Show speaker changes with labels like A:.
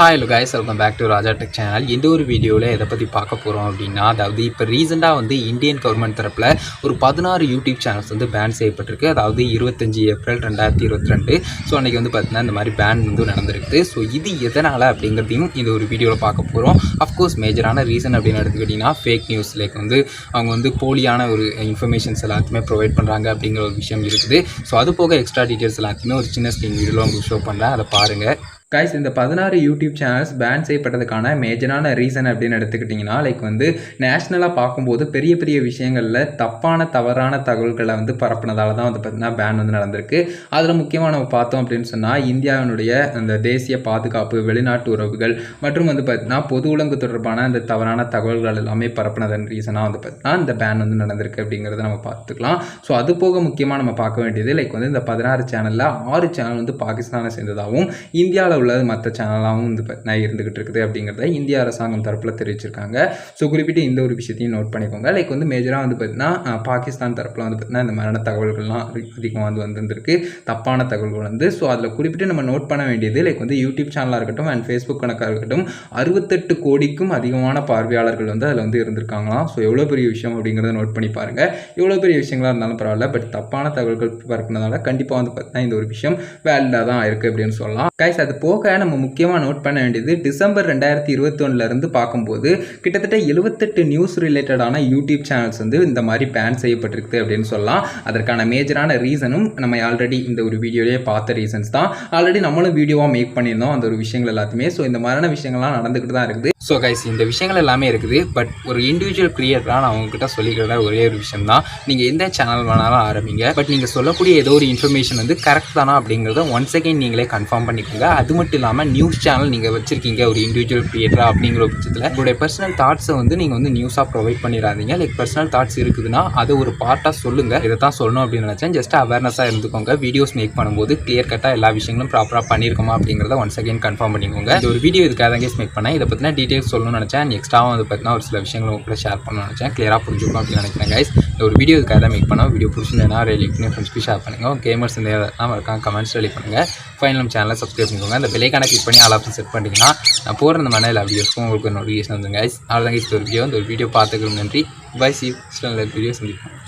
A: Hi hello guys, welcome back to Raja tech channel. இந்த ஒரு வீடியோவில் எதை பற்றி பார்க்க போகிறோம் அப்படின்னா, அதாவது இப்போ ரீசெண்டாக இந்தியன் கவர்மெண்ட் தரப்பில் ஒரு 16 யூடியூப் சேனல்ஸ் பேன் செய்யப்பட்டிருக்கு. அதாவது 25 ஏப்ரல் 2022. ஸோ அன்றைக்கி பார்த்தீங்கன்னா இந்த மாதிரி பேன் நடந்திருக்கு. ஸோ இது எதனால் அப்படிங்கிறதையும் இந்த ஒரு வீடியோவில் பார்க்க போகிறோம். அஃப்கோர்ஸ் மேஜரான ரீசன் அப்படின்னு எடுத்துக்கிட்டிங்கன்னா ஃபேக் நியூஸ், லைக் அவங்க போலியான ஒரு இன்ஃபர்மேஷன்ஸ் எல்லாத்தையுமே ப்ரொவைட் பண்ணுறாங்க அப்படிங்கிற ஒரு விஷயம் இருக்குது. ஸோ அது போக எக்ஸ்ட்ரா டீட்டெயில்ஸ் எல்லாத்தையுமே ஒரு சின்ன ஸ்க்ரீன் வீடியோவில் உங்களுக்கு ஷோ பண்ணுறேன், அதை பாருங்கள். கைஸ், இந்த 16 யூடியூப் சேனல்ஸ் பேன் செய்யப்பட்டதுக்கான மேஜரான ரீசன் அப்படின்னு எடுத்துக்கிட்டிங்கன்னா, லைக் நேஷ்னலாக பார்க்கும்போது பெரிய பெரிய விஷயங்களில் தவறான தகவல்களை பரப்புனதால தான் பார்த்தீங்கன்னா பேன் நடந்திருக்கு. அதில் முக்கியமாக நம்ம பார்த்தோம் அப்படின்னு சொன்னால், இந்தியாவினுடைய அந்த தேசிய பாதுகாப்பு, வெளிநாட்டு உறவுகள் மற்றும் பார்த்தீங்கன்னா பொது ஒழுங்கு தொடர்பான அந்த தவறான தகவல்கள் எல்லாமே பரப்புனதன் ரீசனாக பார்த்தீங்கன்னா இந்த பேன் நடந்திருக்கு அப்படிங்கிறத நம்ம பார்த்துக்கலாம். ஸோ அது போக முக்கியமாக நம்ம பார்க்க வேண்டியது, லைக் இந்த 16 சேனலில் 6 சேனல் பாகிஸ்தானை சேர்ந்ததாகவும் இந்தியாவில் உள்ளது மற்ற சேனலாகவும் இருந்துகிட்டு இருக்குது அப்படிங்கிறத இந்திய அரசாங்கம் தரப்பில் தெரிவிச்சிருக்காங்க. ஸோ குறிப்பிட்டு இந்த ஒரு விஷயத்தையும் நோட் பண்ணிக்கோங்க. லைக் மேஜராக பார்த்தீங்கன்னா பாகிஸ்தான் தரப்பில் பார்த்தீங்கன்னா இந்த மாதிரியான தகவல்கள்லாம் அதிகமாக வந்திருக்கு, தப்பான தகவல்கள் ஸோ அதில் குறிப்பிட்டு நம்ம நோட் பண்ண வேண்டியது, லைக் யூடியூப் சேனலாக இருக்கட்டும் அண்ட் ஃபேஸ்புக் கணக்காக இருக்கட்டும் 68 கோடிக்கும் அதிகமான பார்வையாளர்கள் அதில் இருந்திருக்காங்களாம். ஸோ எவ்வளோ பெரிய விஷயம் அப்படிங்கிறத நோட் பண்ணி பாருங்கள். எவ்வளோ பெரிய விஷயங்களாக இருந்தாலும் பரவாயில்ல, பட் தப்பான தகவல்கள் பரப்புனதால கண்டிப்பாக பார்த்தீங்கன்னா இந்த ஒரு விஷயம் வேலிடாக தான் இருக்குது அப்படின்னு சொல்லலாம். கைஸ், அது போக நம்ம முக்கியமாக நோட் பண்ண வேண்டியது, டிசம்பர் 2021 பார்க்கும்போது கிட்டத்தட்ட 78 நியூஸ் ரிலேட்டடான யூடியூப் சேனல்ஸ் இந்த மாதிரி பேன் செய்யப்பட்டிருக்கு அப்படின்னு சொல்லலாம். அதற்கான மேஜரான ரீசனும் நம்ம ஆல்ரெடி இந்த ஒரு வீடியோலேயே பார்த்த ரீசன்ஸ் தான். ஆல்ரெடி நம்மளும் வீடியோவாக மேக் பண்ணியிருந்தோம் அந்த ஒரு விஷயங்கள் எல்லாத்தையுமே. ஸோ இந்த மாதிரியான விஷயங்கள்லாம் நடந்துக்கிட்டு தான் இருக்குது. ஸோ கைஸ், இந்த விஷயங்கள் எல்லாமே இருக்குது. பட் ஒரு இண்டிவிஜுவல் கிரியேட்டராக நான் அவங்ககிட்ட சொல்லிக்கிறத ஒரே ஒரு விஷயம் தான், நீங்கள் எந்த சேனல் வேணாலும் ஆரம்பிங்க, பட் நீங்கள் சொல்லக்கூடிய ஏதோ ஒரு இன்ஃபர்மேஷன் கரெக்ட் தானா அப்படிங்கிறத ஒன்ஸ் அகைன் நீங்களே கன்ஃபார்ம் பண்ணிக்கோங்க. அது மட்டும் இல்லாமல் நியூஸ் சேனல் நீங்கள் வச்சிருக்கீங்க ஒரு இண்டிவிஜுவல் கிரியேட்டரா அப்படிங்கிற பட்சத்தில் உங்களுடைய பர்சனல் தாட்ஸை நீங்கள் நியூஸாக ப்ரொவைட் பண்ணிடாதீங்க. லைக் பர்சனல் தாட்ஸ் இருக்குதுன்னா அதை ஒரு பார்ட்டாக சொல்லுங்கள். இதை தான் சொல்லணும் அப்படின்னு நினச்சேன். ஜஸ்ட் அவேர்னஸாக இருந்துக்கோங்க. வீடியோஸ் மேக் பண்ணும்போது கிளியர் கட்டாக எல்லா விஷயங்களும் ப்ராப்பராக பண்ணியிருக்கோமா அப்படிங்கிறத ஒன்ஸ் அகைன் கன்ஃபார்ம் பண்ணிக்கோங்க. இந்த ஒரு வீடியோ இதுக்காக தான் மேக் பண்ணேன். இதை பற்றின டீட்டெயில்ஸ் சொல்லணும்னு நினச்சேன். எக்ஸ்ட்ராவும் பார்த்தீங்கன்னா ஒரு சில விஷயங்கள் உங்க கூட ஷேர் பண்ணணும்னு நினச்சேன். கிளியராக புரிஞ்சுக்கணும் அப்படின்னு நினைக்கிறேன். கைஸ், இந்த ஒரு வீடியோ இதுக்காக தான் மேக் பண்ணோம். வீடியோ பிடிச்சிருந்தேன்னா லைக் பண்ணி ஃப்ரெண்ட்ஸ்க்கு ஷேர் பண்ணுங்கள். கேமர்ஸ் இந்த மறக்காம கமெண்ட்ஸ் ரெடி பண்ணுங்கள். ஃபைனல் சேனலை சப்ஸ்கிரைப் பண்ணிக்கோங்க. அந்த பெல்லைக்கான கிளிக் பண்ணி ஆல் ஆப்ஷன் செட் பண்ணிட்டீங்கன்னா நான் போகிற இந்த மாதிரி எல்லா வீடியோஸ்க்கும் உங்களுக்கு நோட்டிஃபிகேஷன் வந்துங்க. கைஸ், அவ்வளோதான் கைஸ் இந்த ஒரு வீடியோ பார்த்துக்கிறோம். நன்றி. பை. C you. வீடியோ சந்திப்போம்.